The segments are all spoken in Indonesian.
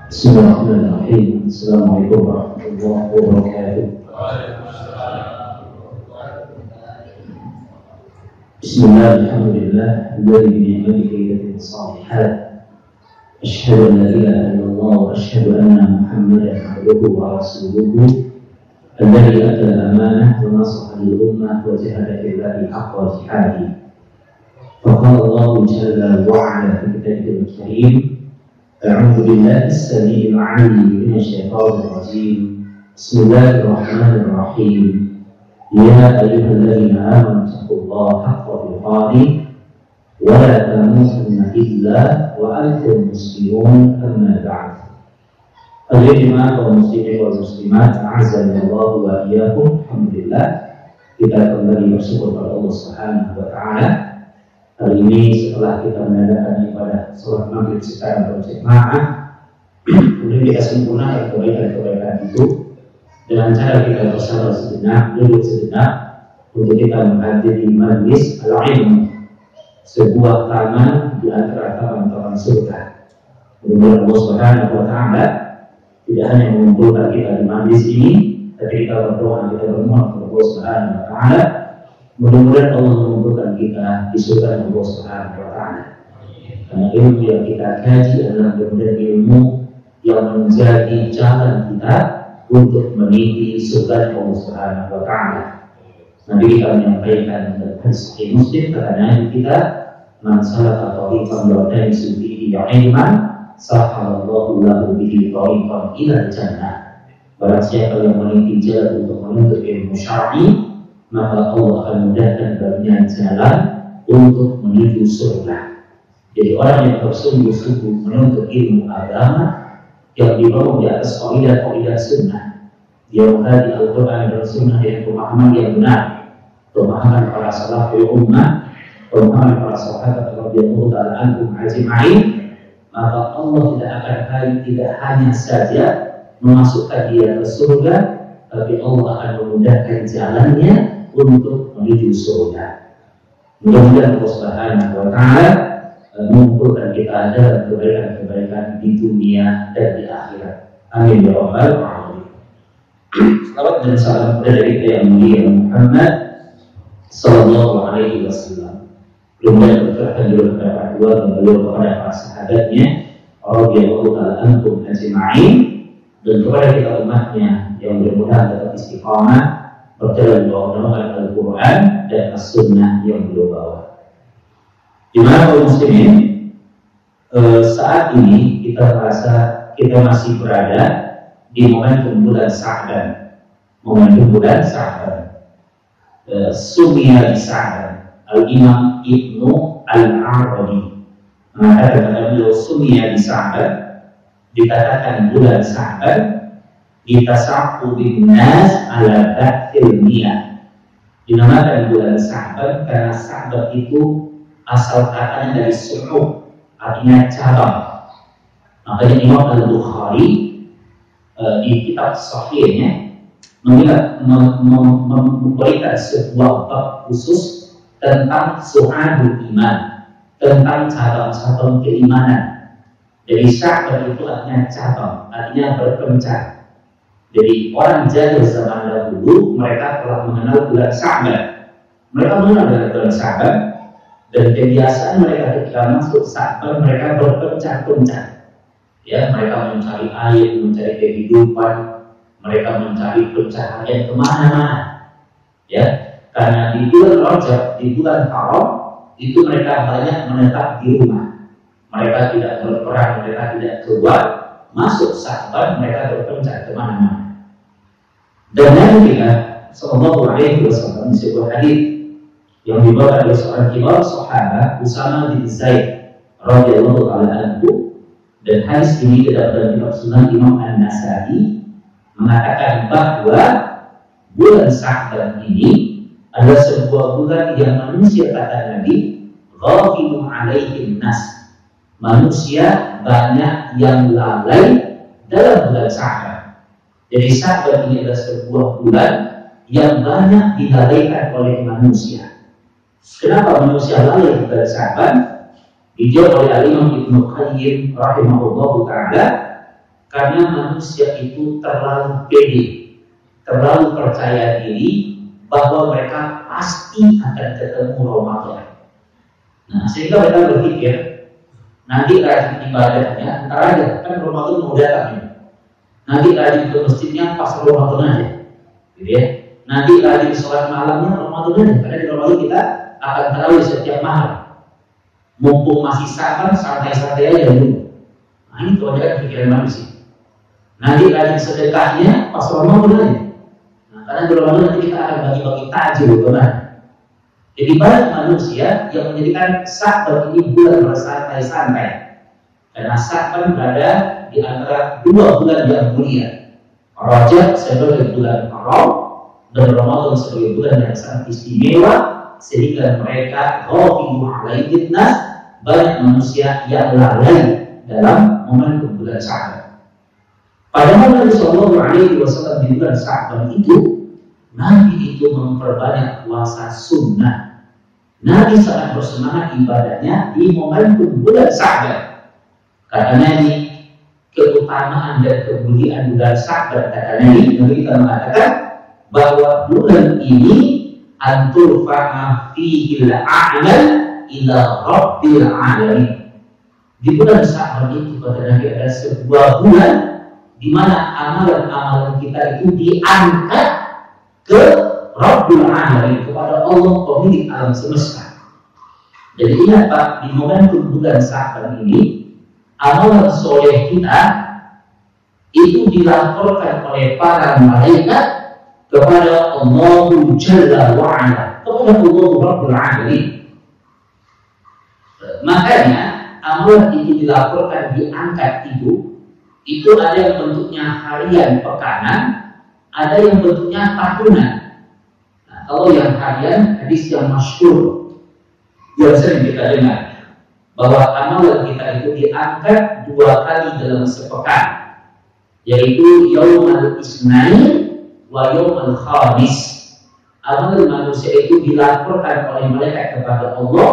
Bismillahirrahmanirrahim. Assalamualaikum warahmatullahi wabarakatuh. Bismillah, alhamdulillah, alladzi bi ni'matihi tatimmu shalihat. Asyhadu an la ilaha illallah wa asyhadu anna Muhammadan abduhu wa rasuluhu. Alladzi ata al-amanah wa nasaha lil-ummah wa jahada fillahi haqqa jihadihi. Faqala Allahu jalla wa 'ala fi kitabihil karim. أعوذ بالله السميع العليم من الشيطان الرجيم بسم الله الرحمن الرحيم يا أيها الذين آمنوا اتقوا الله حق تقاته ولا تموتن إلا وأنتم مسلمون أما بعد. Hadirin kaum muslimin wal muslimat, a'azzani Allah wa iyyakum. Alhamdulillah, kita kembali bersyukur kepada Allah Subhanahu wa taala. Hari ini setelah kita mengadakan ibadah sholat maghrib secara berjamaah, kemudian kita sempurnakan kebaikan-kebaikan itu dengan cara kita bersama sejenak, duduk sejenak untuk kita menghadiri majlis al-ilm, sebuah taman di antara taman-taman surga. Mudah-mudahan Allah Subhanahu wa taala tidak hanya mengumpulkan kita di majlis ini, tapi kita berdoa, kita bermohon kepada Allah Subhanahu wa taala mudah-mudahan Allah mengumpulkan kita di surga Allah Subhanahu wa taala. Karena ilmu yang kita kaji adalah benar-benar ilmu yang menjadi jalan kita untuk meniti surga Allah Subhanahu wa taala. Nabi kita menyampaikan dalam hadis Muslim katanya kita man salaka tariqan ya'tani bihi ilman sahalallahu lahu bihi tariqan ila jannah. Barang siapa yang meniti jalan untuk menuntut ilmu syar'i, maka Allah akan mudahkan baginya jalan untuk menuju surga. Jadi orang yang bersungguh-sungguh menuntut ilmu agama yang dibangun di atas kaidah-kaidah sunnah, dia mengkaji Al-Quran dan sunnah dengan pemahaman yang benar, pemahaman para salaful ummah, pemahaman para sahabat radhiyallahu ta'ala anhum ajma'in, maka Allah tidak hanya saja memasukkan dia ke surga, tapi Allah akan memudahkan jalannya untuk menuju surga. Mudah-mudahan Allah Subhanahu wa taala mengumpulkan kita dalam kebaikan-kebaikan di dunia dan di akhirat. Amin ya rabbal alamin. Salawat dan salam dari kita yang mulia Muhammad sallallahu alaihi wasallam. Kemudian berkahkan juga kepada keluarga beliau, kepada para sahabatnya, radhiyallahu ta'ala anhum ajma'in, dan kepada kita umatnya yang mudah-mudahan dapat istiqamah berjalan di bawah naungan Al-Quran dan As-Sunnah yang beliau bawa. Di mana kaum muslimin, saat ini kita merasa kita masih berada di momentum bulan Sa'ban. Momentum bulan Sa'ban. Sumia di Sa'ban. Al-Imam Ibnu Al-Arabi mengatakan kepada beliau sumia di Sa'ban, dikatakan bulan Sa'ban ditasa'u bin nas ala ba'thil niyah. Dinamakan bulan Sa'ban karena Sa'ban itu asal katanya dari su'ub, artinya cabang. Makanya Imam Al-Bukhari di kitab sahihnya memberikan sebuah bab khusus tentang su'abul iman, tentang cabang-cabang keimanan. Jadi Sa'ban itu artinya cabang, artinya berpencar. Jadi orang jahil zaman dahulu mereka telah mengenal bulan Sa'ban. Mereka mengenal bulan Sa'ban dan kebiasaan mereka ketika masuk Sa'ban mereka berpencar-pencar. Ya, mereka mencari air, mencari kehidupan, mereka mencari pencaharian kemana-mana. Ya, karena di bulan Rajab, di bulan Haram itu mereka banyak menetap di rumah. Mereka tidak berperang, mereka tidak keluar. Masuk Sa'ban mereka berpencar kemana-mana. Dan Nabi kita sallallahu alaihi wasallam di sebuah hadis yang dibawa oleh seorang kibar sahabat Usama bin Zaid radhiyallahu ta'ala anhu, dan hadis ini terdapat dalam kitab Sunan Imam An-Nasa'i, mengatakan bahwa bulan Sa'ban ini adalah sebuah bulan yang manusia, kata Nabi, ghafilun alaihin nas, manusia banyak yang lalai dalam bulan Sa'ban. Jadi Sa'ban ini adalah sebuah bulan yang banyak dilalaikan oleh manusia. Kenapa manusia lalai di bulan Sa'ban? Dijawab oleh Al-Imam Ibnu Qayyim rahimahullahu ta'ala Karena manusia itu terlalu pede, terlalu percaya diri bahwa mereka pasti akan ketemu Ramadan. Nah, sehingga mereka berpikir nanti rajin ibadahnya, ntar aja kan Ramadan mau datang ya. Nanti rajin ke masjidnya pas Ramadan aja, gitu ya. Nanti rajin sholat malamnya Ramadan aja, karena di Ramadan kita akan tarawih setiap malam. Mumpung masih sabar, santai-santai aja dulu. Nah, ini kebanyakan pikiran manusia. Nanti rajin sedekahnya pas Ramadan aja. Nah, karena di Ramadan nanti kita akan bagi-bagi takjil, benar. Jadi banyak manusia yang menjadikan Sya'ban ini bulan bersantai-santai. Karena Sya'ban berada di antara dua bulan yang mulia. Rajab sebagai bulan haram dan Ramadan sebagai bulan yang sangat istimewa, sehingga mereka ghafilu alaihin nas, banyak manusia yang lalai dalam momen bulan Sya'ban. Padahal Nabi Sallallahu Alaihi Wasallam di bulan Sya'ban itu, Nabi itu memperbanyak puasa sunnah. Nabi sangat bersemangat ibadahnya di momentum bulan Sya'ban. Katanya ini keutamaan dan kemuliaan bulan Sya'ban. Katanya ini Nabi kita mengatakan bahwa bulan ini anturfa'a fihil a'mal ila rabbil alamin. Di bulan Sya'ban itu kata Nabi ada sebuah bulan di mana amalan-amalan kita itu diangkat ke Rabbul Alamin, kepada Allah pemilik alam semesta. Jadi ingat Pak, di momentum bulan Sya'ban ini amalan soleh kita itu dilaporkan oleh para malaikat kepada Allah Jalla wa'ala, kepada Allah Rabbul Alamin. Makanya amalan itu dilaporkan, diangkat itu ada yang bentuknya harian, pekanan, ada yang bentuknya tahunan. Nah, kalau yang harian, hadis yang masyhur yang sering kita dengar bahwa amalan kita itu diangkat 2 kali dalam sepekan, yaitu yaumul isnain wa yaumul khamis. Amalan manusia itu dilaporkan oleh malaikat kepada Allah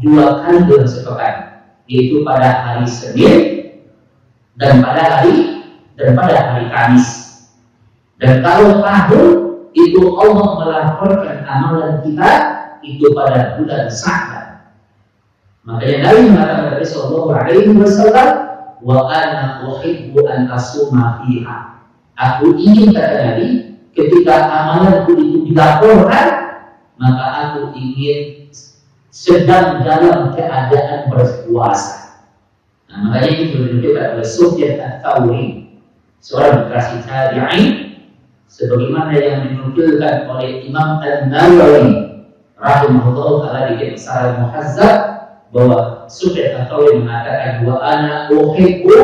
2 kali dalam sepekan, yaitu pada hari Senin dan pada hari Kamis. Dan kalau tahun itu Allah melaporkan amalan kita itu pada bulan Sya'ban. Makanya Nabi mengatakan kepada Sallallahu Alaihi Wasallam, wa ana uhibbu an asuma fiha. Aku ingin, kata Nabi, ketika amalanku itu dilaporkan, maka aku ingin sedang dalam keadaan berpuasa. Nah, makanya itu ditunjukkan oleh Sufyan Ats-Tsauri, seorang generasi tabi'in, sebagaimana yang dinukilkan oleh Imam An-Nawawi rahimahullah taala di kitab Sharh Muhazzab, bahwa Sufyan Ats-Tsauri mengatakan wa ana uhibbu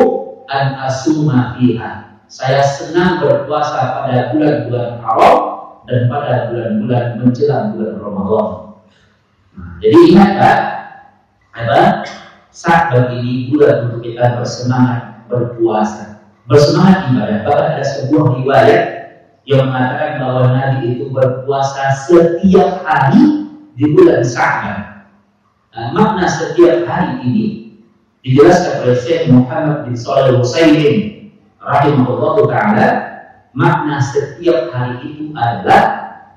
an asuma fiha. Saya senang berpuasa pada bulan-bulan haram dan pada bulan-bulan menjelang bulan Ramadan. Nah, jadi ingat Pak, Sya'ban ini bulan untuk kita bersemangat berpuasa, bersemangat ibadah. Bahkan ada sebuah riwayat yang mengatakan bahwa Nabi itu berpuasa setiap hari di bulan Sya'ban. Nah, makna setiap hari ini dijelaskan oleh Syekh Muhammad bin Shalih Al-Utsaimin rahimahullah taala. Makna setiap hari itu adalah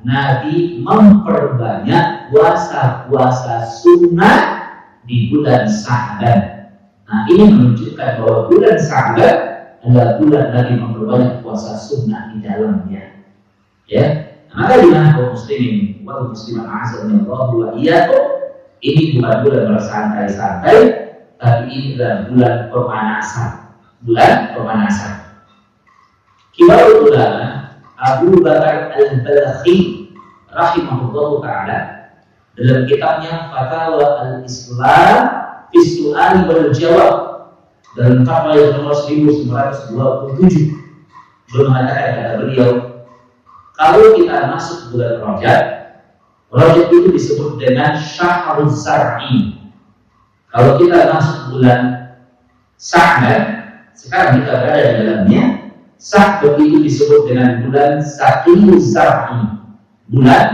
Nabi memperbanyak puasa-puasa sunnah di bulan Sya'ban. Nah, ini menunjukkan bahwa bulan Sya'ban adalah bulan Nabi memperbanyak puasa sunnah di dalamnya. Ya, nah, maka dimana kaum muslimin wal muslimat a'azzallahu wa iyyakum, ini bukan bulan bersantai-santai, tapi ini adalah bulan pemanasan. Bulan pemanasan. Kibarul ulama Abu Bakar Al-Balakhi rahimahullah taala dalam kitabnya Fatawa Al-Islam fi Su'al wal Jawab dalam fatwa yang nomor 1927 beliau mengatakan, kata beliau, kalau kita masuk bulan Rajab itu disebut dengan Syahrul Zar'i. Kalau kita masuk bulan Sya'ban, sekarang kita berada di dalamnya, Sya'ban itu disebut dengan bulan Saqiyul Zar'i. Bulan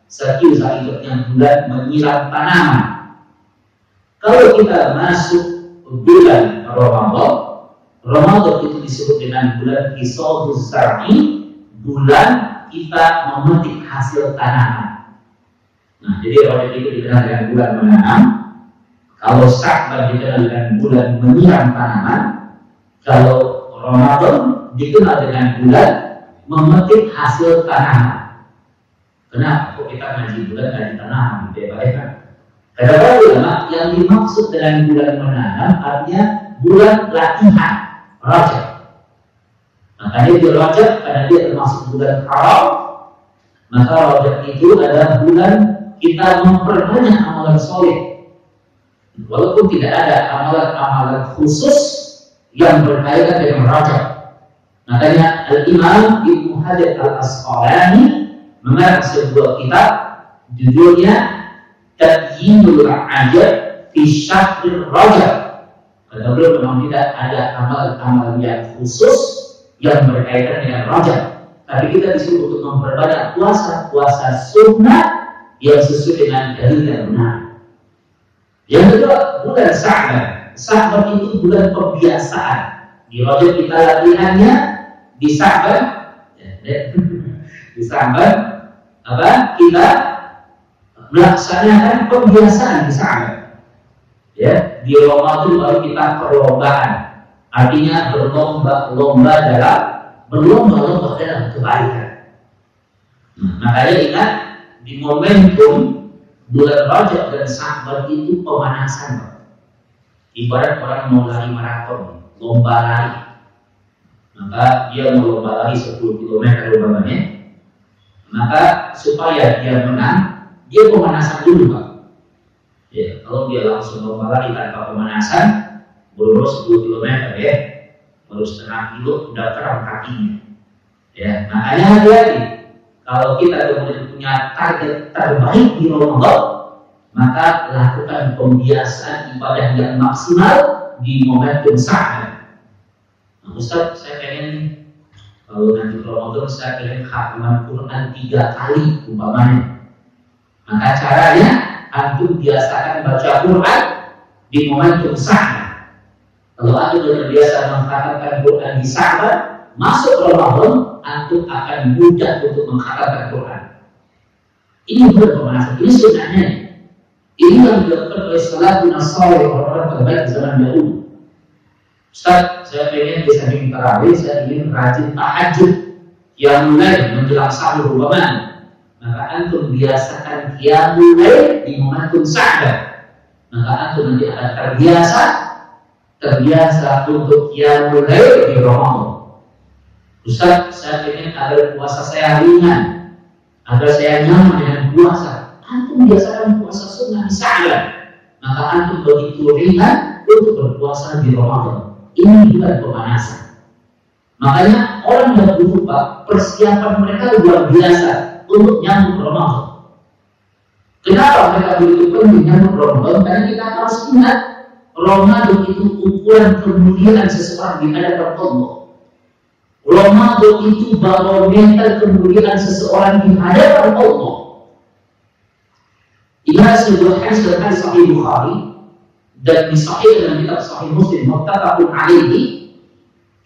Saqiyul Zar'i itu yang bulan menyiram tanaman. Kalau kita masuk bulan Ramadan, Ramadan itu disebut dengan bulan Isaduz Zar'i, bulan kita memetik hasil tanaman. Nah, jadi Rajab itu dikenal dengan bulan menanam. Kalau Sya'ban dikenal dengan bulan menyiram tanaman. Kalau Ramadan dikenal dengan bulan memetik hasil tanaman. Kenapa? Kok kita ngaji bulan ngaji tanaman? Baik-baik. Kata para ulama, yang dimaksud dengan bulan menanam artinya bulan latihan Rajab. Makanya di Rajab karena dia termasuk bulan haram, maka Rajab itu adalah bulan kita memperbanyak amalan soleh. Walaupun tidak ada amalan-amalan khusus yang berkaitan dengan Rajab. Makanya Al-Imam Ibnu Hajar Al-Asqalani mengarang sebuah kitab judulnya Tabyinul Ajab fi Syahril Rajab. Kata beliau memang tidak ada amalan-amalan yang khusus yang berkaitan dengan Rajab. Tapi kita disuruh untuk memperbanyak puasa sunnah yang sesuai dengan dalil yang benar. Yang kedua, bulan Sya'ban. Sya'ban itu bulan pembiasaan. Di Rajab kita latihannya, di Sya'ban, kita melaksanakan pembiasaan di Sya'ban. Ya, di Ramadan baru kita perlombaan. Artinya berlomba-lomba dalam kebaikan. Makanya ingat di momentum bulan Rajab dan Sya'ban itu pemanasan. Ibarat orang mau lari maraton, lomba lari. Maka dia mau lomba lari 10 km umpamanya. Maka supaya dia menang, dia pemanasan dulu, Pak. Ya, kalau dia langsung lomba lari tanpa pemanasan, baru 10 km ya, baru setengah kilo udah kram kakinya. Ya, makanya hati-hati. Kalau kita kemudian punya target terbaik di Ramadan, maka lakukan pembiasaan ibadah yang maksimal di momentum Sya'ban. Nah, Ustaz, saya pengen kalau nanti Ramadan saya pengen khataman Quran 3 kali umpamanya. Maka caranya antum biasakan baca Quran di momentum Sya'ban. Kalau antum terbiasa mengkhatamkan Quran di Sya'ban, masuk Ramadan antum akan mudah untuk mengkhatamkan Quran. Ini bukan pemanasan, ini sunnahnya. Ini yang dilakukan oleh salafun salih, orang-orang terbaik di zaman dahulu. Ustaz, saya pengen di samping tarawih, saya ingin rajin tahajud yang mulai menjelang sahur umpamanya. Maka antum biasakan qiyamul lail di momentum Sya'ban. Maka antum nanti akan terbiasa untuk qiyamul lail di Ramadan. Ustaz, saya ingin agar puasa saya ringan, agar saya nyaman dengan puasa. Antum biasakan puasa sunnah di Sya'ban. Maka antum begitu ringan untuk berpuasa di Ramadan. Ini bukan pemanasan. Makanya orang yang dulu Pak, persiapan mereka luar biasa untuk nyambut Ramadan. Kenapa mereka begitu penting nyambut Ramadan? Karena kita harus ingat Ramadan itu ukuran kemuliaan seseorang di hadapan Allah. Ramadan itu barometer kemuliaan seseorang di hadapan Allah. Ingat sebuah hadis dari Sahih Bukhari dan di Sahih dalam kitab Sahih Muslim muttafaqun alaihi,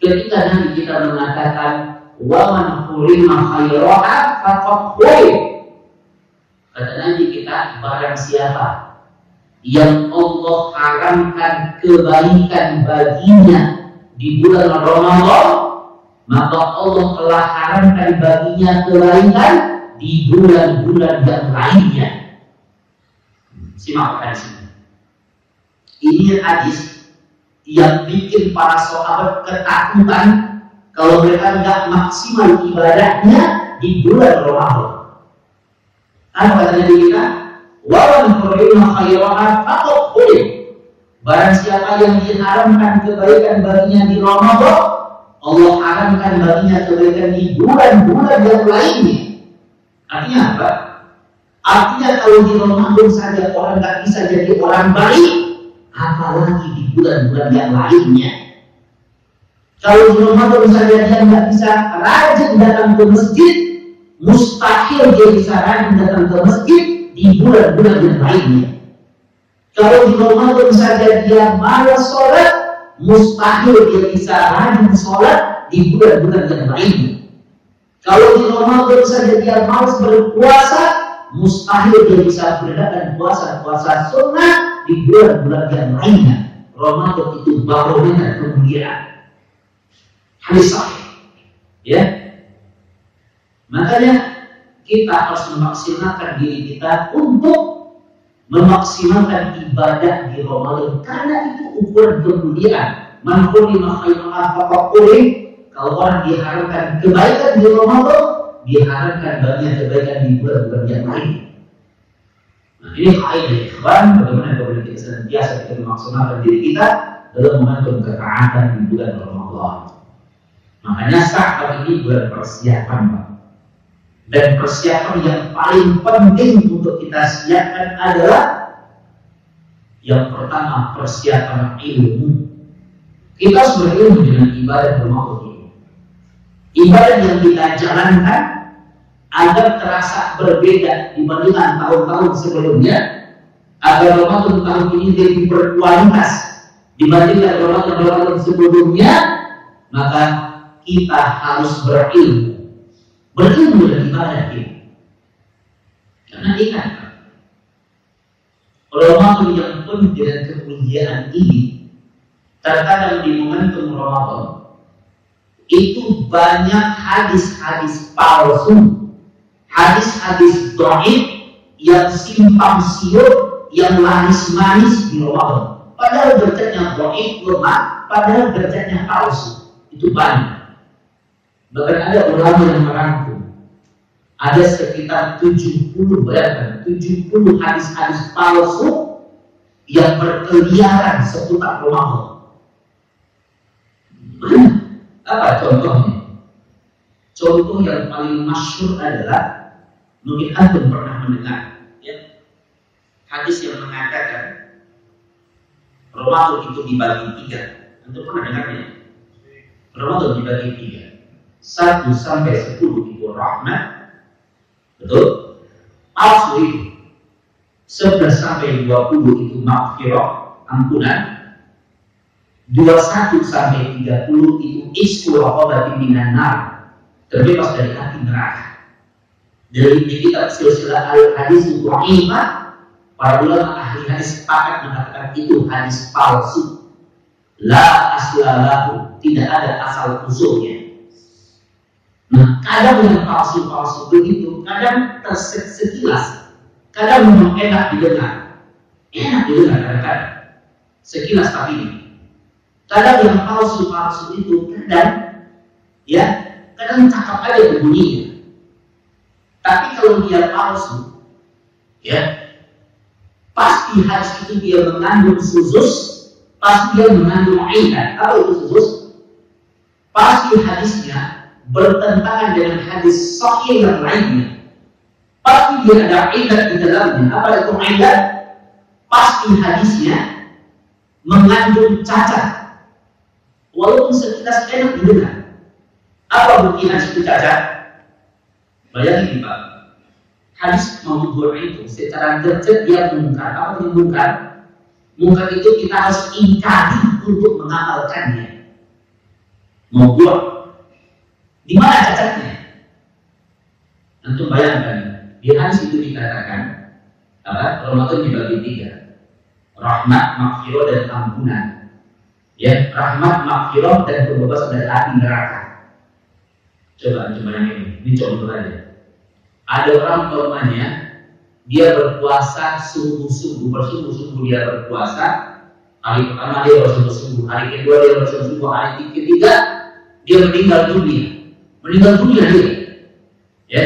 ketika Nabi kita mengatakan wa man hurima khairaha faqad hurim. Kata Nabi kita, barang siapa yang Allah haramkan kebaikan baginya di bulan Ramadan, maka Allah telah haramkan baginya kebaikan di bulan-bulan yang lainnya. Simak hadis ini. Ini hadis yang bikin para sahabat ketakutan kalau mereka tidak maksimal ibadahnya di bulan Ramadan. Apa kata Nabi kita? Wa man hurima khairaha faqad hurim. Barang siapa yang diharamkan kebaikan baginya di Ramadan, Allah haramkan baginya kebaikan di bulan-bulan yang lainnya. Artinya apa? Artinya kalau di Ramadan saja orang tak bisa jadi orang baik, apalagi di bulan-bulan yang lainnya. Kalau di Ramadan saja dia tidak bisa rajin datang ke masjid, mustahil dia bisa rajin datang ke masjid di bulan-bulan yang lainnya. Kalau di Ramadan saja dia malas sholat, mustahil dia bisa rajin sholat di bulan-bulan yang lainnya. Kalau di Ramadan saja dia malas berpuasa, mustahil dia bisa mengadakan puasa sunnah di bulan-bulan yang lainnya. Ramadan itu barometer kemuliaan. Hadis sahih. Ya. Makanya kita harus memaksimalkan diri kita untuk memaksimalkan ibadah di Ramadan, karena itu ukuran kemuliaan. Man hurima khairan faqad hurim. Kalau orang diharapkan kebaikan di Ramadan, diharapkan banyak kebaikan di bulan-bulan yang lain. Nah, ini kaidah ikhwan, bagaimana kita senantiasa kita memaksimalkan diri kita dalam momentum ketaatan di bulan Ramadan. Makanya saat ini bulan persiapan, Pak. Dan persiapan yang paling penting untuk kita siapkan adalah yang pertama, persiapan ilmu. Kita harus berilmu dengan ibadah Ramadan ini. Ibadah yang kita jalankan agar terasa berbeda dibandingkan tahun-tahun sebelumnya, agar Ramadan tahun ini lebih berkualitas dibandingkan Ramadan sebelumnya, maka kita harus berilmu dan ibadah ini. Karena ingat, Ramadan yang penuh dengan kemuliaan ini, terkadang di momentum Ramadan itu banyak hadis-hadis palsu, hadis-hadis dhaif yang simpang siur, yang manis-manis di Ramadan. Padahal derajatnya dhaif, lemah, padahal derajatnya palsu. Itu banyak. Bahkan ada ulama yang merangkum, ada sekitar 70 hadis-hadis palsu yang berkeliaran seputar Ramadan. Apa contohnya? Contoh yang paling masyhur adalah, mungkin antum pernah mendengar, ya, hadis yang mengatakan Ramadan itu dibagi 3. Antum pernah dengarnya? Ramadan dibagi 3. 1 sampai 10 itu rahmat, betul? Palsu itu. 11 sampai 20 itu maghfirah, ampunan. 21 sampai 30 itu isku raqabati minan nar, terbebas dari api neraka. Dari kitab silsilah al-hadis dhaifah, para ulama ahli hadis sepakat mengatakan itu hadis palsu. La aslalahu, tidak ada asal usulnya. Nah, kadang yang palsu-palsu begitu, kadang sekilas, kadang memang enak didengar kadang-kadang, sekilas tapi ini. Kadang yang palsu-palsu itu kadang cakap aja bunyinya. Tapi kalau dia palsu, ya, pasti hadis itu dia mengandung suzuz, pasti dia mengandung illat. Apa itu suzuz? Pasti hadisnya bertentangan dengan hadis sahih yang lainnya. Pasti dia ada illat di dalamnya. Apa itu illat? Pasti hadisnya mengandung cacat. Walaupun sekilas enak didengar. Apa bukti hadis itu cacat? Bayangin Pak, hadis maudhu' itu secara derajat dia mungkar. Apa yang mungkar? Mungkar itu kita harus ingkari untuk mengamalkannya. Maudhu'. Di mana cacatnya? Antum bayangkan, di hadis itu dikatakan apa? Ramadan dibagi 3. Rahmat, maghfirah, dan ampunan. Ya, rahmat, maghfirah, dan pembebasan dari api neraka. Coba yang ini contoh aja. Ada orang umpamanya dia berpuasa sungguh-sungguh, bersungguh-sungguh dia berpuasa. Hari pertama dia bersungguh-sungguh, hari kedua dia bersungguh-sungguh, hari ketiga dia meninggal dunia dia. Ya,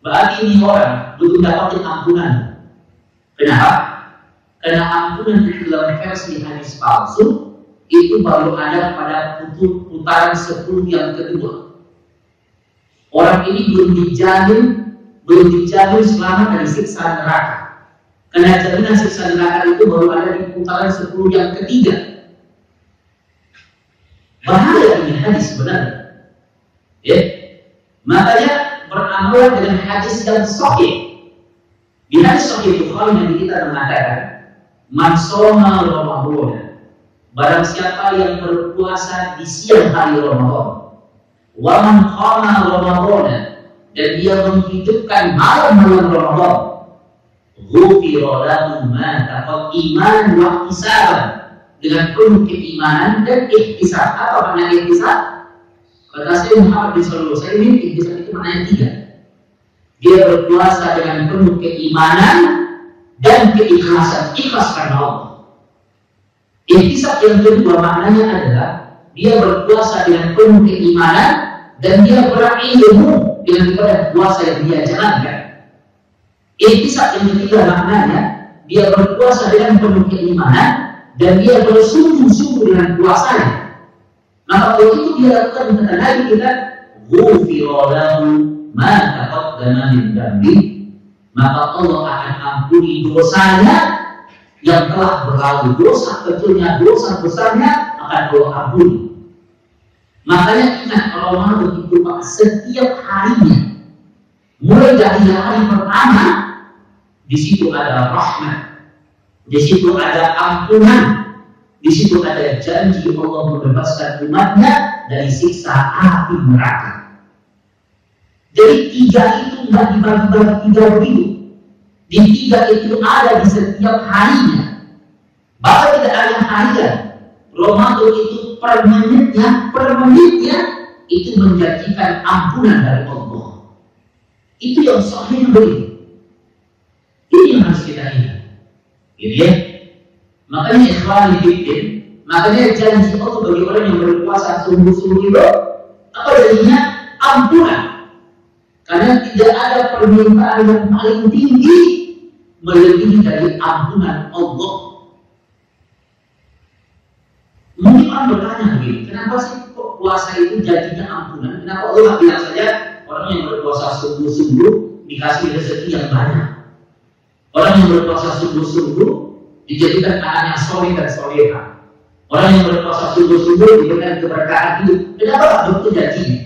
berarti ini orang belum dapatin ampunan. Kenapa? Karena ampunan di dalam versi hadis palsu itu baru ada pada putaran 10 yang kedua. Orang ini belum dijamin selamat dari siksa neraka. Karena jaminan siksa neraka itu baru ada di putaran 10 yang ketiga. Bahaya ini hadis sebenarnya. Ya. Makanya beramal dengan hadis yang sahih. Di hadis sahih Bukhari yang kita mengatakan, man shoma Ramadan barang siapa yang berpuasa di siang hari Ramadan, wa man qama Ramadan, dan dia menghidupkan malam-malam Ramadan, ghufira lahu ma taqaddama iman wa ihtisaban, dengan penuh keimanan dan ihtisab. Apa makna ihtisab? Kata Syekh Muhammad bin Shalih Al-Utsaimin, ihtisab itu maknanya 3. Dia berpuasa dengan penuh keimanan dan keikhlasan, ikhlas karena Allah. Ihtisab yang kedua maknanya adalah dia berpuasa dengan penuh keimanan dan dia berilmu dengan ibadah puasa yang dia jalankan. Ihtisab yang ketiga maknanya dia berpuasa dengan penuh keimanan dan dia bersungguh-sungguh dengan puasanya. Maka begitu dia lakukan kata Nabi kita, ghufira lahu ma taqaddama min dhanbi, maka Allah akan ampuni dosanya yang telah berlalu, dosa kecilnya, dosa besarnya akan Allah ampuni. Makanya ingat, kalau Ramadan itu Pak, setiap harinya, mulai dari hari pertama, di situ ada rahmat, di situ ada ampunan, di situ ada janji Allah membebaskan umatnya dari siksa api neraka. Jadi 3 itu nggak dibagi-bagi 3 begitu. Di 3 itu ada di setiap harinya. Bahkan tidak ada harian. Ramadan itu per menitnya itu menjanjikan ampunan dari Allah. Itu yang sahih begitu. Ini yang harus kita ingat. Gitu ya. Makanya ikhwan fillah, makanya janji Allah bagi orang yang berpuasa sungguh-sungguh itu apa jadinya? Ampunan. Karena tidak ada permintaan yang paling tinggi melebihi dari ampunan Allah. Mungkin orang bertanya begini, kenapa sih kok puasa itu janjinya ampunan? Kenapa Allah bilang saja orang yang berpuasa sungguh-sungguh dikasih rezeki yang banyak? Orang yang berpuasa sungguh-sungguh dijadikan anaknya soleh dan soleha. Orang yang berpuasa sungguh-sungguh diberikan keberkahan hidup. Kenapa begitu janjinya?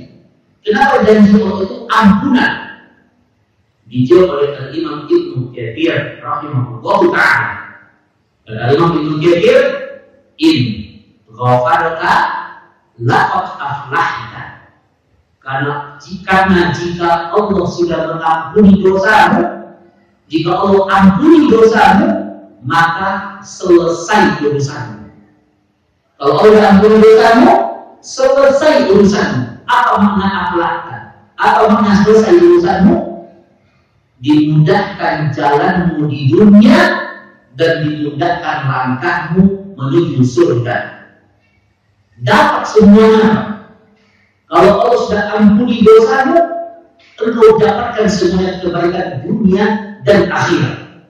Kenapa janji Allah itu ampunan? Dijawab oleh Imam Ibnu Katsir rahimahullah ta'ala. Imam Ibnu Katsir, in ghafarta laqad aflahta. Karena jika Allah sudah mengampuni dosamu, jika Allah ampuni dosamu, maka selesai urusanmu. Kalau Allah ampuni dosamu, selesai urusanmu. Apa makna aflahta? Apa makna selesai urusanmu? Dimudahkan jalanmu di dunia dan dimudahkan langkahmu menuju surga. Dapat semuanya. Kalau Allah sudah ampuni dosamu, engkau dapatkan semuanya kebaikan dunia dan akhirat.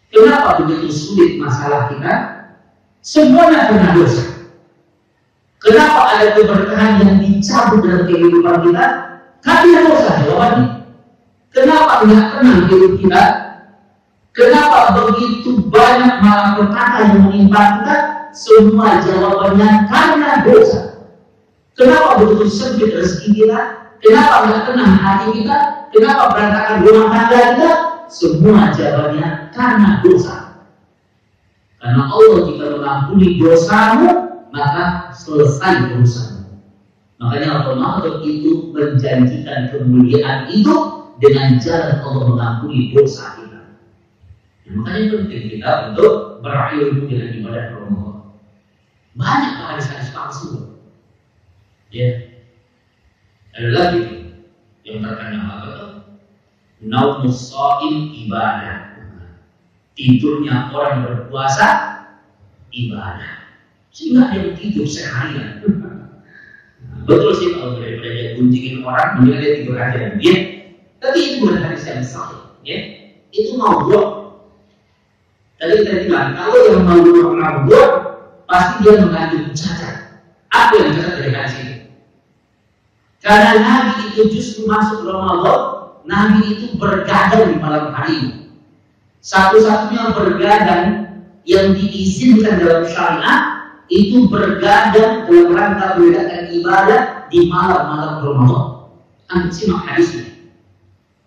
Kenapa begitu sulit masalah kita? Semuanya kena dosa. Kenapa ada keberkahan yang dicabut dalam kehidupan kita? Karena dosa jawabannya. Kenapa tidak tenang hidup kita? Kenapa begitu banyak malapetaka yang menimpa kita? Semua jawabannya karena dosa. Kenapa begitu sempit rezeki kita? Kenapa tidak tenang hati kita? Kenapa berantakan rumah tangga kita? Semua jawabannya karena dosa. Karena Allah jika mengampuni dosamu, maka selesai urusanmu. Makanya Ramadan itu menjanjikan kemuliaan itu dengan jalan Allah mengampuni dosa kita. Makanya penting kita untuk berilmu dengan ibadah Ramadan. Banyak hadis-hadis palsu. Ya, ada lagi yang terkenal apa tuh? Naumus shaim ibadah. Tidurnya orang berpuasa ibadah. Sehingga dia tidur seharian. Betul sih kalau daripada dia gunjingin orang, mendingan dia tidur aja dan dia. Tapi itu bukan hadis yang sahih, ya. Itu maudhu'. Tadi kita bilang kalau yang maudhu' pasti dia mengandung cacat. Apa yang cacat dari hadis ini? Karena Nabi itu justru masuk Ramadan, Nabi itu bergadang di malam hari. Satu-satunya bergadang yang diizinkan dalam syariat itu bergadang dalam rangka menegakkan ibadah di malam-malam Ramadan. Anda simak hadisnya.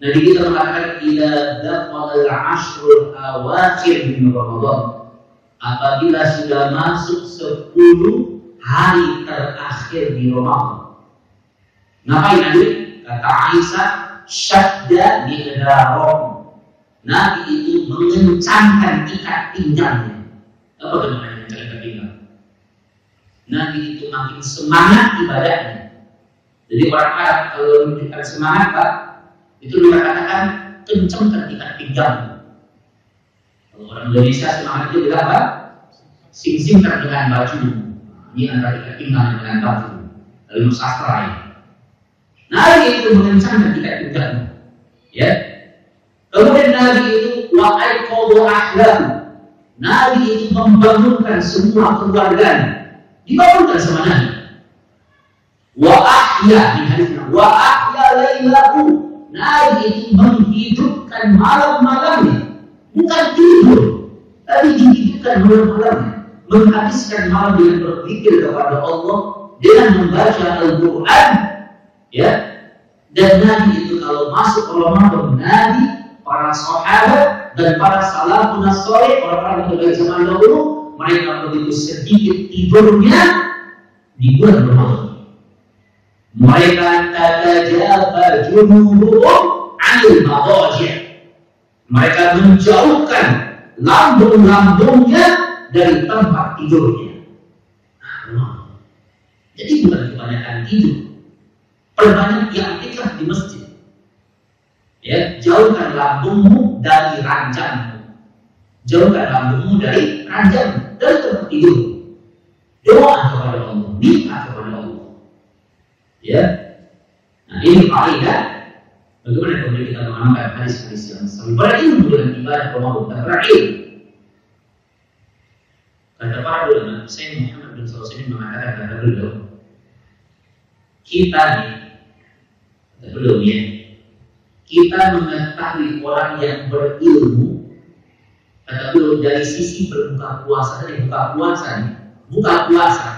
Nabi kita mengatakan idza daqala al-ashrul awakhir min Ramadan. apabila sudah masuk 10 hari terakhir di Ramadan. Ngapain Nabi? Kata Aisyah, syadda bi'idharom. Nabi itu mengencangkan ikat pinggangnya. Apa namanya mengencangkan ikat pinggang? Nabi itu makin semangat ibadahnya. Jadi orang Arab kalau menunjukkan semangat, Pak, itu mereka katakan kencangkan ikat pinggang. Kalau orang Indonesia semangat itu bilang apa? Sing-singkan dengan baju. Ini antara ikat pinggang dengan baju. Ilmu sastra ini. Nabi itu mengencangkan ikat pinggang. Ya. Kemudian Nabi itu wa'aiqadhu ahlam. Nabi itu membangunkan semua keluarganya. Dibangunkan sama Nabi. Wa ahya di hadisnya wa ahya lailahu. Nabi itu menghidupkan malam-malamnya, bukan tidur, tapi dihidupkan malam-malamnya, menghabiskan malam dengan berzikir kepada Allah, dengan membaca Al-Quran, ya. Dan Nabi itu kalau masuk Ramadan, Nabi, para sahabat dan para salafun saleh, orang-orang terbaik zaman dahulu, mereka begitu sedikit tidurnya di bulan Ramadan. Mereka tatajafa junubuhum 'anil madaji'. Mereka menjauhkan lambung-lambungnya dari tempat tidurnya. Jadi bukan kebanyakan tidur, perbanyak i'tikaf di masjid. Ya, jauhkan lambungmu dari ranjangmu. Jauhkan lambungmu dari ranjangmu, dari tempat tidur. Doa kepada Allah, minta kepada Allah. Ya, nah ini kaidah bagaimana kemudian kita mengamalkan hadis-hadis yang sahih. Berilmu dengan ibadah Ramadan dan berilmu. Kata para ulama, Syekh Muhammad bin Shalih mengatakan kata beliau, kita nih, kata beliau ya, kita mengetahui orang yang berilmu, kata beliau dari sisi berbuka puasa dan buka puasa nih, buka puasa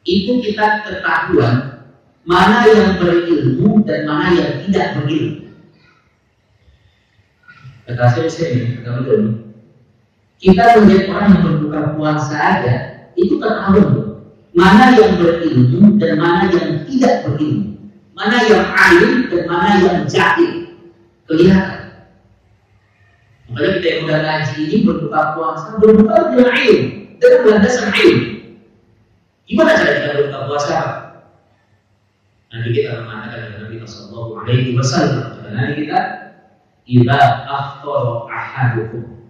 itu kita ketahuan mana yang berilmu dan mana yang tidak berilmu. Kata saya kata kita melihat orang yang berbuka puasa aja, itu ketahuan mana yang berilmu dan mana yang tidak berilmu, mana yang alim dan mana yang jahil, kelihatan. Makanya kita yang udah ngaji ini berbuka puasa, berbuka dengan ilmu, dengan landasan ilmu. Gimana cara kita berbuka puasa? Nanti kita mengatakan kepada Nabi Sallallahu Alaihi Wasallam, nanti kita idza aftara ahadukum,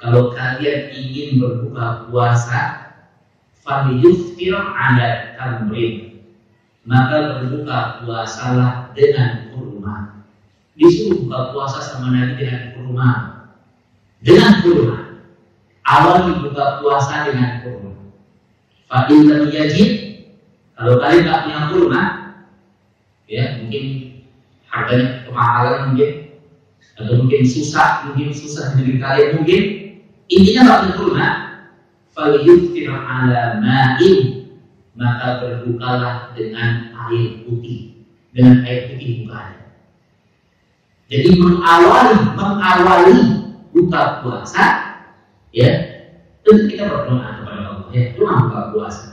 kalau kalian ingin berbuka puasa, falyuftir ala tamrin, maka berbuka puasalah dengan kurma. Disuruh buka puasa sama Nabi dengan kurma, dengan kurma. Awal buka puasa dengan kurma. Fa in lam yajid, kalau kalian tak punya kurma, ya mungkin harganya kemahalan mungkin, atau mungkin susah dari kalian mungkin, intinya tak punya kurma, falyuftir ala ma'in, maka berbukalah dengan air putih, dengan air putih bukaan. Jadi mengawali buka puasa, ya tentu kita berdoa kepada Allah, ya doa buka puasa.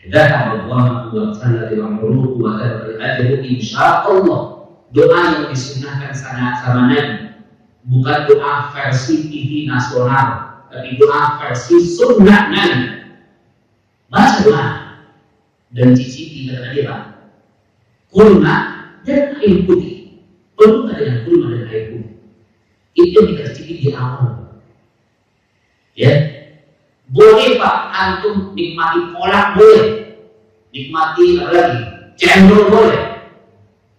Dan Allah sallallahu alaihi wasallam insyaallah, doa yang disunahkan sama Nabi, bukan doa versi TV nasional, tapi doa versi sunnah Nabi. Baca doa dan cicipi kata dia, Pak, kurma dan air putih, berbuka dengan kurma dan air putih. Itu yang kita cicipi di awal. Ya, boleh Pak antum nikmati kolak boleh, nikmati apa lagi, cendol boleh,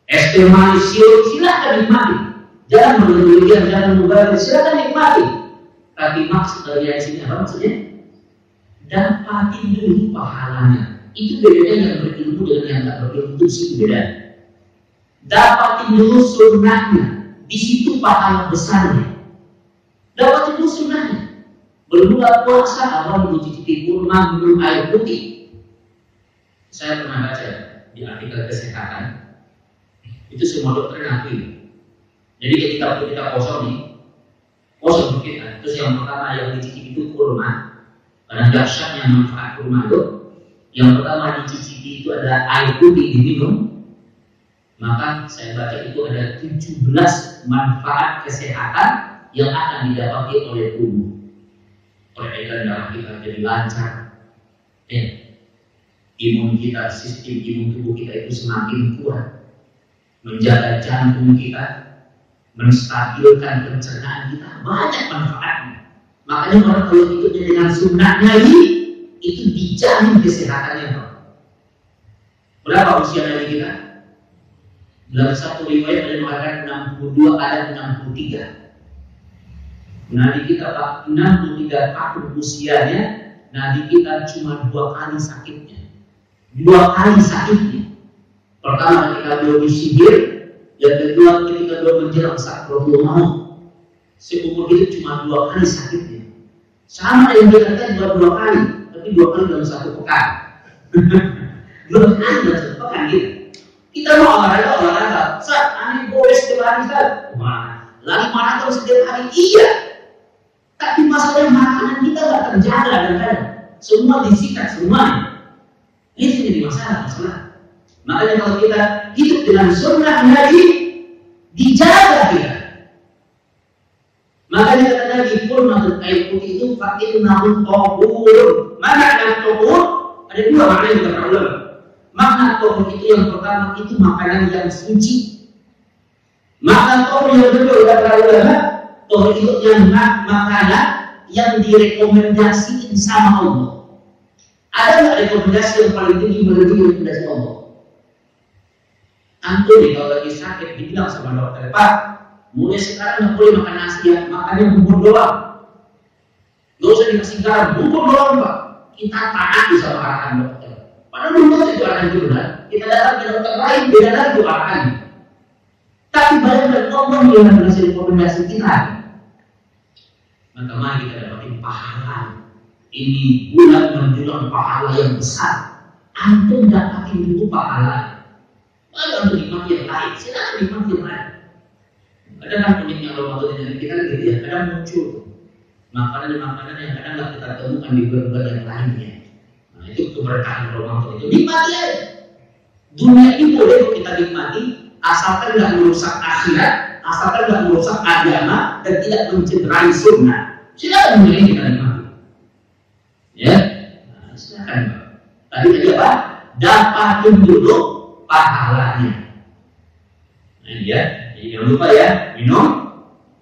es teh manis sirup silakan nikmati, jangan berlebihan, jangan mubazir, silakan nikmati. Tapi maksud dari ayat sini apa maksudnya? Dapatin dulu pahalanya. Itu bedanya yang berilmu dengan yang tak berilmu, itu sih beda. Dapatin dulu sunnahnya, di situ pahala besarnya. Dapatin dulu sunnahnya. Berbuka puasa, awal mencicipi kurma, minum air putih. Saya pernah baca di artikel kesehatan, itu semua dokter ngakui. Jadi ketika kita kosong nih, Oh sedikit kan. Terus yang pertama yang dicicipi itu kurma. Karena dahsyatnya manfaat kurma itu. Yang pertama dicicipi itu ada air putih diminum. Maka saya baca itu ada 17 manfaat kesehatan yang akan didapati oleh tubuh. Peredaran darah kita jadi lancar. Imun kita, sistem imun tubuh kita itu semakin kuat. Menjaga jantung kita, menstabilkan pencernaan kita, banyak manfaatnya. Makanya orang kalau ikutnya dengan sunnahnya ini, itu dijamin kesehatannya. Berapa usia Nabi kita? Dalam satu riwayat ada mengatakan 62, ada 63. Nabi kita 63 tahun usianya, Nabi kita cuma 2 kali sakitnya. 2 kali sakitnya. Pertama ketika beliau disihir, yang kedua ketika beliau menjelang sakratul maut. Seumur itu cuma 2 kali sakitnya. Sama yang dikatakan 2 kali, tapi 2 kali dalam 1 pekan. 2 kali dalam 1 pekan gitu. Kita mau olahraga. Saat aneh boleh setiap hari Ustaz. Wah, lari maraton setiap hari iya. Tapi masalah makanan kita nggak terjaga kadang-kadang. Semua disikat semuanya. Ini jadi masalah. Makanya kalau kita hidup dengan sunnah Nabi, dijaga kita. Makanya kata Nabi pun menurut air putih itu fakir namun tohur. Mana yang tohur? Ada 2 makna yang kita perlu. Makna tohur itu yang pertama itu makanan yang suci. Makna tohur yang kedua kata ulama, tohur itu yang makanan yang direkomendasikan sama Allah. Ada nggak rekomendasi yang paling tinggi melebihi rekomendasi Allah? Antum nih kalau lagi sakit dibilang sama dokter, Pak, mulai sekarang nggak boleh makan nasi ya, makannya bubur doang. Nggak usah dikasih garam, bubur doang Pak. Kita taati sama arahan dokter. Padahal bubur itu arahan itu benar. Kita datang ke dokter lain, beda lagi itu arahannya. Tapi banyak dari Allah yang mengasih rekomendasi kita. Maka mari kita dapatin pahala. Ini bulan menjulang pahala yang besar. Antum dapatin dulu pahala. Lalu untuk nikmati yang lain, silakan nikmati yang lain. Kadang kan uniknya Ramadan yang kita gitu ya, kadang muncul makanan-makanan yang kadang nggak kita temukan di bulan yang lainnya. Nah itu keberkahan Ramadan itu nikmati aja. Dunia ini boleh kita nikmati, asalkan nggak merusak akhirat, asalkan nggak merusak agama dan tidak mencederai sunnah. Silakan dunia ini kita nikmati. Ya, nah, silakan. Tadi apa? Dapatin dulu pahalanya. Nah ya, jadi jangan lupa ya, minum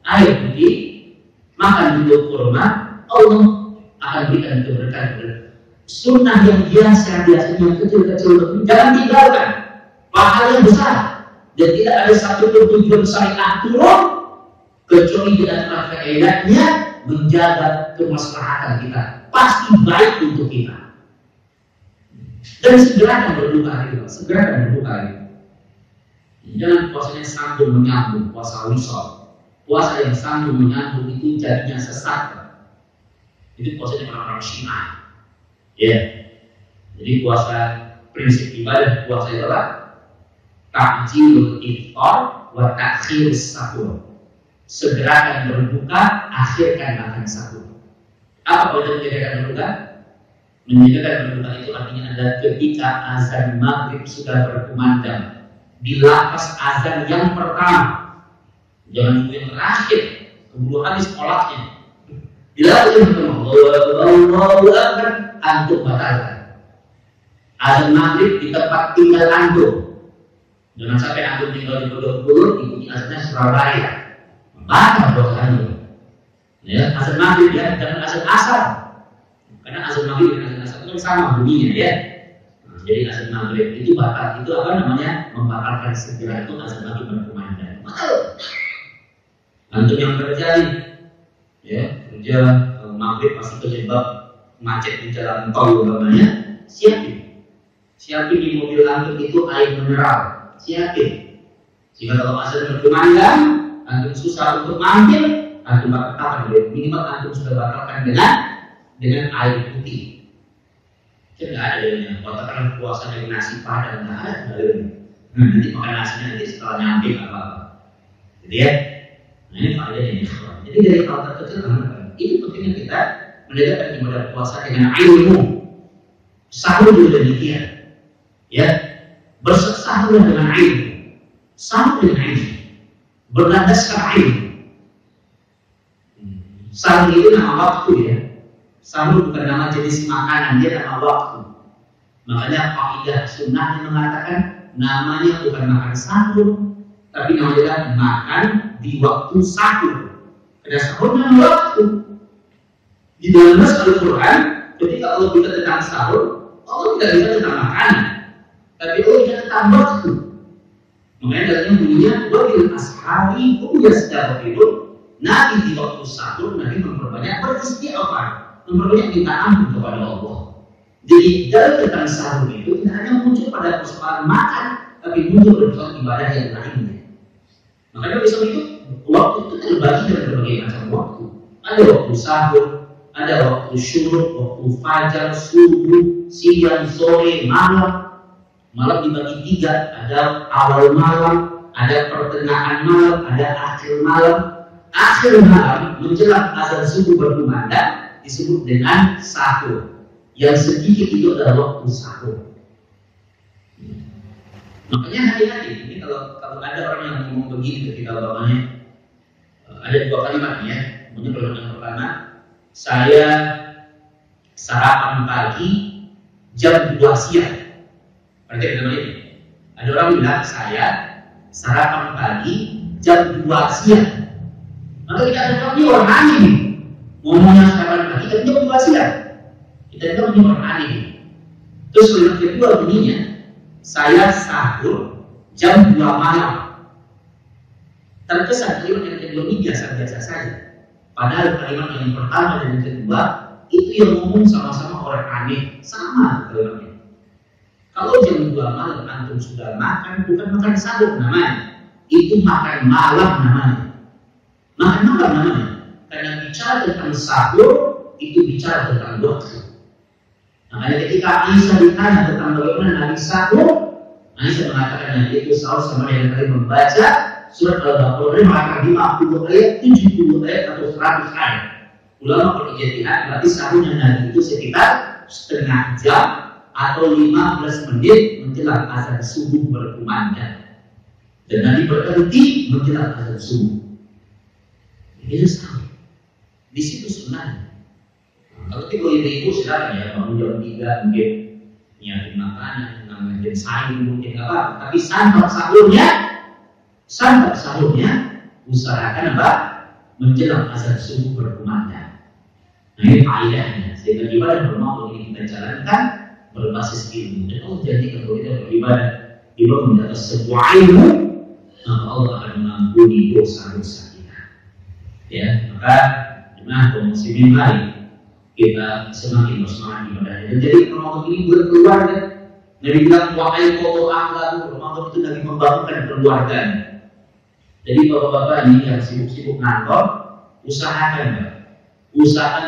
air putih, makan dulu kurma, Allah akan berikan keberkahan. Sunnah yang biasanya kecil-kecil, jangan tinggalkan. Pahala yang besar dan tidak ada satu tujuan syariat turun kecuali di antara faedahnya menjaga kemaslahatan kita. Pasti baik untuk kita. Dan segerakan berbuka hari, segerakan berbuka hari. Jangan puasanya sambung menyambung, puasa wisol. Puasa yang sambung menyambung itu jadinya sesat. Itu puasanya orang-orang Syiah. Ya. Jadi puasa prinsip ibadah puasa itu apa? Ta'jilul iftar wa ta'khirus sahur. Segerakan berbuka, akhirkan makan sahur. Apa poin menjadikan berbuka? Menjadikan berbuka itu artinya adalah ketika azan maghrib sudah berkumandang di lapas azan yang pertama, jangan nunggu yang terakhir, keburu habis kolaknya. Di lapas yang pertama, Allahu Akbar, antum batalkan. Azan maghrib di tempat tinggal antum. Jangan sampai antum tinggal di Bogor, ikuti azannya Surabaya, batal dosanya. Ya, azan maghrib ya, jangan azan asar. Karena azan maghrib dan azan asar itu sama bunyinya ya. Nah, jadi azan maghrib itu batal, itu apa namanya? Membatalkan segera itu azan maghrib berkumandang. Batal. Antum yang kerja nih, ya kerja maghrib pasti terjebak macet di jalan tol umpamanya, siapin di mobil antum itu air mineral, siapin. Jika kalau azan berkumandang, antum susah untuk ngambil, antum batalkan minimal antum sudah batalkan dengan air putih. Tidak ada yang katakan puasa dengan nasi padang, nggak ada. Nanti makan nasinya nanti setelah nyampe apa. Jadi ya, nah ini faedahnya. Jadi dari hal terkecil itu pentingnya kita mendekatkan ibadah puasa dengan ilmu. Sahur juga demikian, ya, bersahur dengan ilmu, sahur dengan ilmu, berlandaskan ilmu. Sahur itu nama waktu, ya. Sahur bukan nama jenis makanan, dia nama waktu. Makanya kaidah sunnah yang mengatakan namanya bukan makan sahur, tapi namanya makan di waktu sahur. Karena sahur nama waktu. Di dalam Al-Quran, ketika Allah bicara tentang sahur, Allah tidak bicara tentang makanan, tapi Allah bicara tentang waktu. Makanya dalamnya bunyinya wabil ashabi hum yastaghfirun. Nabi di waktu sahur, Nabi memperbanyak beristighfar, memperbanyak minta ampun kepada Allah. Jadi dalam tentang sahur itu tidak hanya muncul pada persoalan makan, tapi muncul persoalan ibadah yang lainnya. Makanya besok itu waktu itu terbagi dalam berbagai macam waktu. Ada waktu sahur, ada waktu syuruk, waktu fajar, subuh, siang, sore, malam. Malam dibagi 3, ada awal malam, ada pertengahan malam, ada akhir malam. Akhir malam menjelang azan subuh berkumandang disebut dengan sahur. Yang sedikit itu adalah waktu sahur. Makanya hati-hati. Ini kalau ada orang yang ngomong begini ketika bapaknya, ada 2 kalimat ya. Mungkin kalau yang pertama, saya sarapan pagi jam 2 siang. Berarti ada ini. Ada orang bilang saya sarapan pagi jam 2 siang. Maka kita ada orang ini orang aneh. Ngomongnya sarapan pagi jam 2 siang. Kita bilang ini orang aneh. Terus kalimat kedua bunyinya, saya sahur jam 2 malam. Terkesan kalimat yang kedua ini biasa-biasa saja. Padahal kalimat yang pertama dan yang kedua itu yang ngomong sama-sama orang aneh, sama kalimatnya. Kalau jam 2 malam antum sudah makan, bukan makan sahur namanya, itu makan malam namanya. Makan malam namanya. Karena bicara tentang sahur itu bicara tentang waktu. Makanya ketika Aisyah ditanya tentang bagaimana Nabi sahur, Aisyah mengatakan Nabi itu sahur sama dengan tadi membaca surat Al-Baqarah maka 50 ayat, 70 ayat atau 100 ayat. Ulama berijtihad berarti sahurnya Nabi itu sekitar setengah jam atau 15 menit menjelang azan subuh berkumandang. Dan Nabi berhenti menjelang azan subuh. Itu sahur. Di situ sunnah. Kalau ibu-ibu silakan ya, bangun jam 3 mungkin nyiapin makanan, ngambilin sayur mungkin apa, tapi santap sahurnya usahakan apa? Menjelang azan subuh berkumandang. Nah ini faedahnya. Sehingga ibadah normal ini kita jalankan berbasis ilmu. Dan Allah janjikan kalau kita beribadah, ibadah mendapat sebuah ilmu, maka Allah akan mengampuni dosa-dosa kita. Ya, maka nah kaum muslimin lain kita semakin bersemangat ibadahnya. Dan jadi Ramadan ini buat keluarga. Nabi bilang wahai qawmu ahlan, Ramadan itu Nabi membangunkan keluarga. Jadi bapak-bapak ini yang sibuk-sibuk ngantor, usahakan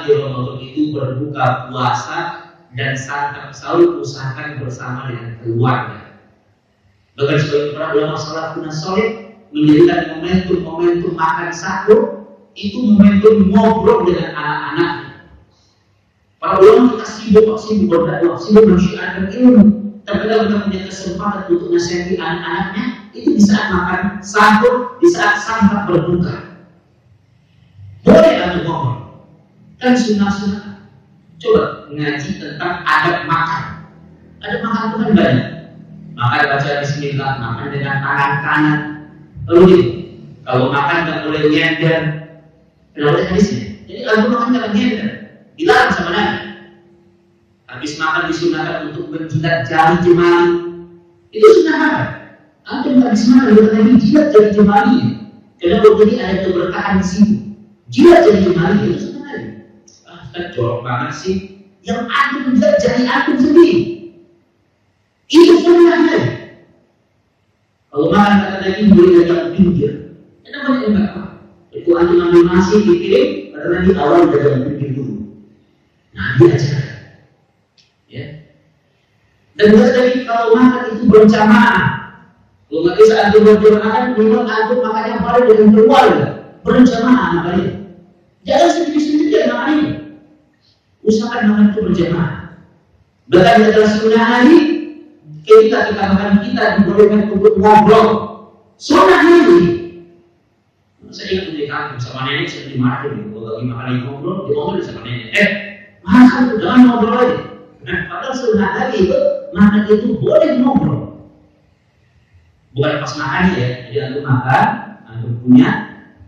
di Ramadan itu berbuka puasa dan santap sahur usahakan bersama dengan keluarga. Bahkan sebagai para ulama salafun saleh menjadikan momentum makan sahur itu momentum ngobrol dengan anak-anak. Para ulama kita sibuk berdakwah, sibuk mensyiarkan ilmu. Terkadang kita punya kesempatan untuk nasihati anak-anaknya itu di saat makan sahur, di saat santap berbuka. Boleh atau ngobrol? Kan sunnah-sunnah. Coba ngaji tentang adab makan. Adab makan itu kan banyak. Makan baca bismillah, makan dengan tangan kanan. Lalu gitu. Kalau makan nggak boleh nyender. Kenapa hadisnya? Jadi kalau makan jangan nyender. Dilarang sama Nabi. Habis makan disunahkan untuk menjilat jari jemari. Itu sunnah apa? Antum habis makan dengan Nabi jilat jari jemari. Karena jadi ada keberkahan di situ. Jilat jari jemari itu sunnah Nabi. Kan jorok banget sih. Yang antum menjilat jari antum sendiri. Itu sunnah Nabi. Kalau makan kata Nabi boleh dari yang pinggir. Kenapa enggak apa? Itu antum ambil nasi dikirim, kata Nabi awal dari yang pinggir dulu. Nabi ajar. Ya. Dan tadi kalau makan itu berjamaah. Kalau nggak bisa antum berjamaah, memang antum makannya bareng dengan keluarga. Berjamaah makannya. Jangan sendiri-sendirian makan ini. Usahakan makan itu berjamaah. Bahkan di dalam sunnah lagi, ketika kita makan kita dibolehkan untuk ngobrol. Sunnah ini. Saya ingat di kampung sama nenek saya dimarahin kalau lagi makan ngobrol, diomongin sama nenek. Makan jangan ngobrol aja. Nah, padahal sunnah lagi itu makan itu boleh ngobrol. Bukan pas makan ya, jadi antum makan, antum punya,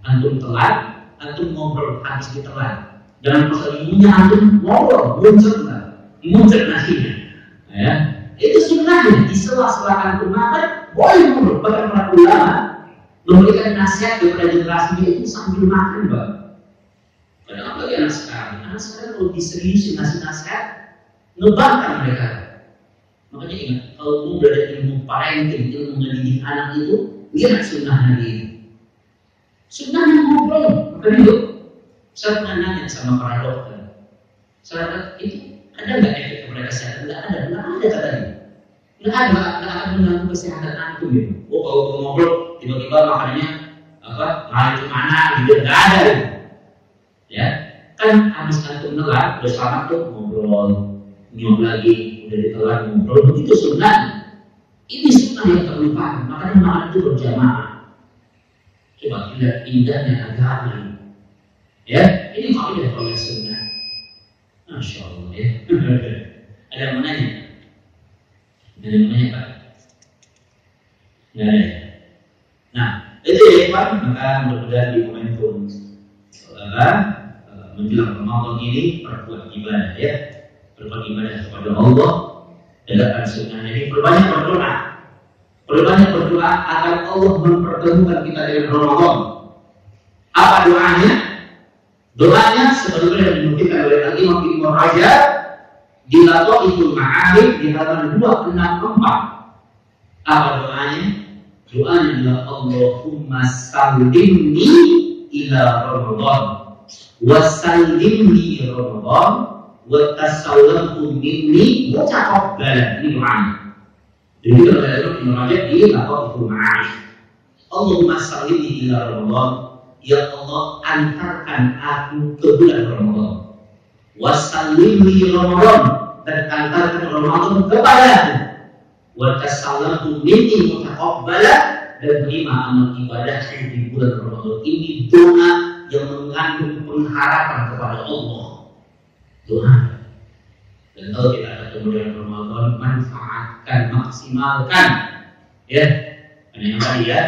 antum telan, antum ngobrol habis ditelan. Jangan pas lagi punya antum ngobrol, muncul nasinya. Ya, itu sunnahnya. Di sela-sela antum makan boleh ngobrol. Bahkan para ulama memberikan nasihat kepada generasinya itu sambil makan, Bang. Padahal apa anak sekarang? Anak sekarang kalau diseriusin ngasih nasihat, ngebangkang mereka. Makanya ingat, kalau mau belajar ilmu parenting, ilmu mendidik anak itu, lihat sunnah Nabi itu. Sunnah yang ngobrol, makanya itu. Saya pernah nanya sama para dokter, saya itu ada nggak efek kepada kesehatan? Nggak ada katanya. Nggak akan mengganggu kesehatan antum gitu. Oh kalau ngobrol tiba-tiba makanannya lari kemana gitu, nggak ada gitu. Ya, kan habis antum nelan, udah selamat tuh ngobrol, nyok lagi, udah ditelan ngobrol, begitu sunnah. Ini sunnah yang terlupakan, makanya makan itu berjamaah. Coba lihat indahnya agama ini. Ya, ini kaidah oleh sunnah. Masya Allah ya. Ada yang menanya? Ada yang menanya Pak? Nggak ada. Nah, itu ya Pak. Maka mudah-mudahan di momentum menjelang Ramadan ini perbuat ibadah ya, perbuat ibadah kepada Allah. Dalam sunnah ini perbanyak berdoa, agar Allah mempertemukan kita dengan Ramadan. Apa doanya? Doanya sebagaimana dinukilkan oleh Al-Imam Ibnu Rajab di Lataiful Ma'arif di halaman 264. Apa doanya? Doanya adalah Allahumma sallimni ila Ramadan wa sallimni Ramadan wa tasallamtu minni mutaqabbalan. Ini doanya. Jadi oleh Al-Imam Ibnu Rajab di Lataiful Ma'arif. Allahumma sallimni ila Ramadan. Ya Allah, antarkan aku ke bulan Ramadan. Wasallimni Ramadan, dan antarkan Ramadan kepadaku. Wa tasallamtu minni mutaqabbalan, dan terima amal ibadahku di bulan Ramadan. Ini doa yang mengandung pengharapan kepada Allah. Doa. Dan kalau kita ketemu dengan Ramadan, manfaatkan, maksimalkan. Ya, ini yang tadi ya.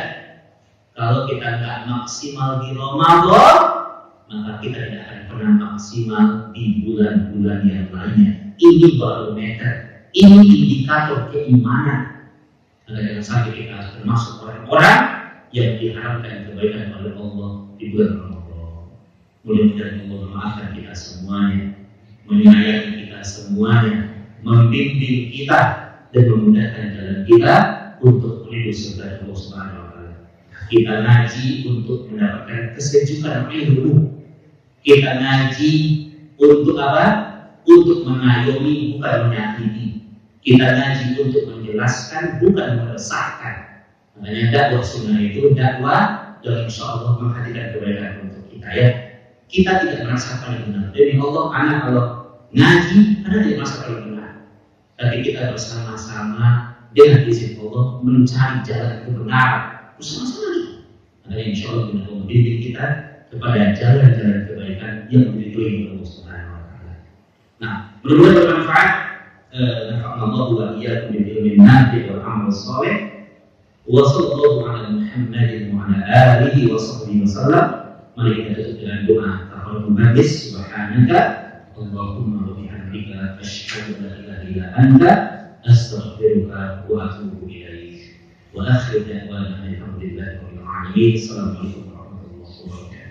Kalau kita nggak maksimal di Ramadan, maka kita tidak akan pernah maksimal di bulan-bulan yang lainnya. Ini barometer, ini indikator keimanan. Maka jangan sampai kita termasuk orang-orang yang diharapkan kebaikan oleh Allah di bulan Ramadan. Mudah-mudahan Allah memaafkan kita semuanya, menyayangi kita semuanya, membimbing kita dan memudahkan jalan kita untuk menuju surga Allah Subhanahu wa Ta'ala. Kita ngaji untuk mendapatkan kesejukan ilmu. Kita ngaji untuk apa? Untuk mengayomi, bukan menyakiti. Kita ngaji untuk menjelaskan, bukan meresahkan. Makanya dakwah sunnah itu dakwah yang insya Allah menghadirkan kebaikan untuk kita ya. Kita tidak merasa paling benar. Demi Allah, anak kalau ngaji, anda tidak merasa paling benar. Tapi kita bersama-sama dengan izin Allah mencari jalan kebenaran. Bersama-sama nih. Makanya insya Allah Allah membimbing kita kepada jalan-jalan kebaikan yang diridhoi oleh Allah Subhanahu wa Ta'ala. Nah, mudah-mudahan bermanfaat. Nafa'allahu wa iyyakum bil ilmi nafi' wal amal shalih. Wa sallallahu ala Muhammadin wa ala alihi wa sahbihi wa sallam. Mari kita tutup dengan doa taqabbal majlis. Subhanaka Allahumma wa bihamdika asyhadu an la ilaha illa anta astaghfiruka wa atubu ilaik. Wa akhiru da'wana alhamdulillahi rabbil alamin. Assalamualaikum warahmatullahi wabarakatuh.